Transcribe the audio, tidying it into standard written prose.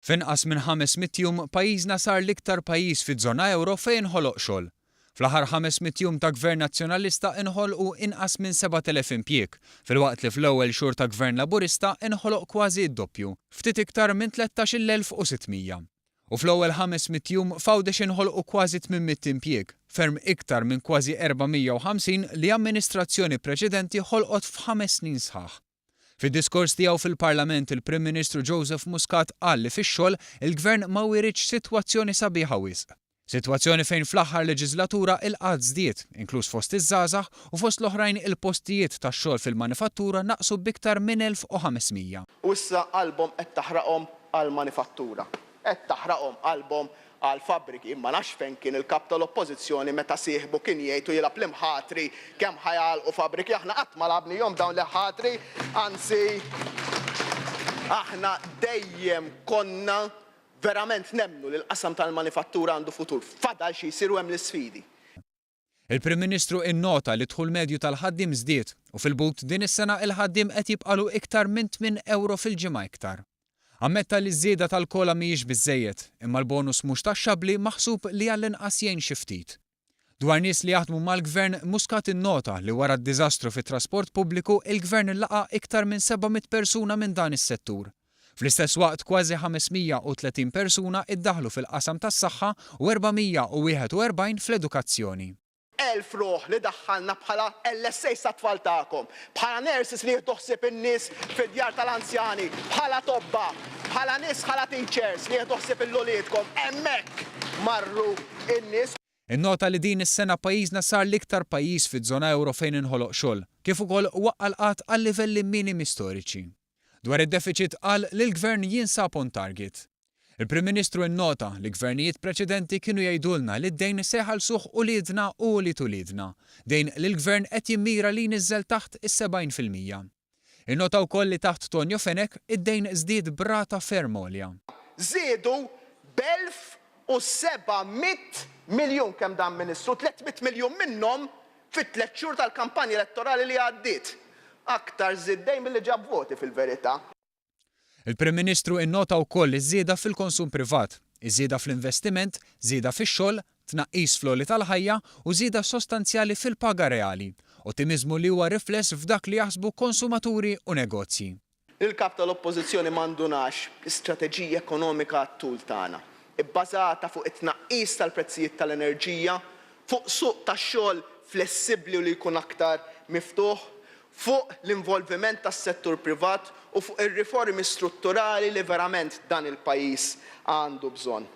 F'inqas minn 500 jum pajjiżna sar l-iktar pajjiż fiż-żona euro fejn ħoloq xogħol. Fl-aħħar 500 jum ta' Gvern Nazzjonalista inħolqu inqas minn 7,000 impjieg, filwaqt li fl-ewwel xhur ta' Gvern Laburista inħoloq kważi d-doppju, ftit iktar minn 13,600. U fl-ewwel 500 jum f'għawdex inħolqu kważi 800 impjieg, ferm iktar minn kważi 450 li amministrazzjoni preċedenti ħolqot f'5 snin sħaħ. Fid-diskors tiegħu fil-Parlament il-Prim Ministru Joseph Muscat qal li fix-xogħol il-Gvern ma wieritx sitwazzjoni sabiħa wisq. Sitwazzjoni fejn fl-aħħar leġislatura il-qatt żdied, inkluż fost iż-żgħażagħ u fost l-oħrajn il-postijiet tax-xogħol fil-manifattura naqsu b'iktar minn 1500. U issa qalbhom qed taħraqhom għall-manifattura. Qed taħraqhom qalbhom għall-fabbriki, imma nafx fejn kien il-kap tal-Oppożizzjoni meta sieħbu kien jgħidu jilab l-imħatri kemm ħajalqu fabbriki. Aħna qatt ma labnihom dawn l-ħatri, anzi aħna dejjem konna verament nemmnu li l-qasam tal-manifattura għandu futur. Fadal xi jsiru hemm l-isfidi. Il-Prim Ministru innota li dħul medju tal-ħaddiem żdied u fil-but din is-sena il-ħaddiem qed jibqalu iktar minn 8 euro fil-ġimgħa iktar. Ammetta li ż-żieda tal-kola mhijiex biżżejjed, imma l-bonus mhux taxxabbli maħsub li għall-inqas jgħin xi ftit. Dwar nies li jaħdmu mal-Gvern Muscat innota li wara d-diżastru fit-trasport pubbliku il-Gvern laqa iktar minn 700 persuna minn dan is-settur. Fl-istess waqt kważi 530 persuna iddaħlu fil-qasam tas-saħħa u 441 fl-edukazzjoni. 1000 ruħ li daħħalna bħala LSA sat-tfal tagħkom, bħala nurses li jieħdu in-nies fid-djar tal-anzjani, bħala tobba, bħala nies bħala teachers li jieħdu ħsieb il-loliedkom, hemmhekk marru in-nies. Innota li din is-sena pajjiżna sar l-iktar pajjiż fiż-żona euro fejn inħoloq xogħol, kif ukoll waqqa l-qatt għal livelli minimi storiċi. Dwar id-deficit qal li l-Gvern jinsab on target. Il-Prim Ministru innota li gvernijiet preċedenti kienu jgħidulna li d-dejn se jħallsuh uliedna u li tulidna, dejn li l-Gvern qed jimmira li niżżel taħt is-70%. Innota wkoll li taħt Tonio Fenek id-dejn żdied brata ferm għolja. Żiedu b'1700 miljun kemm dan Ministru, 300 miljun minnhom fit-3 xhur tal-kampanja elettorali li għaddiet. Aktar żied dejn milli ġab voti fil-verità. Il-Prim Ministru innota wkoll iż-żieda fil-konsum privat, iż-żieda fl-investiment, żieda fix-xogħol, tnaqqis fl-għoli tal-ħajja u żieda sostanzjali fil-paga reali, ottimiżmu li huwa rifless f'dak li jaħsbu konsumaturi u negozji. Il-kap tal-Oppożizzjoni m'għandunax strateġija ekonomika għat-tul tagħna, ibbażata fuq it-tnaqqis tal-prezzijiet tal-enerġija, fuq suq tax-xogħol flessibbli u li jkun aktar miftuħ, fuq l-involviment tas-settur privat u fuq ir-riformi strutturali li verament dan il-pajjiż għandu bżonn.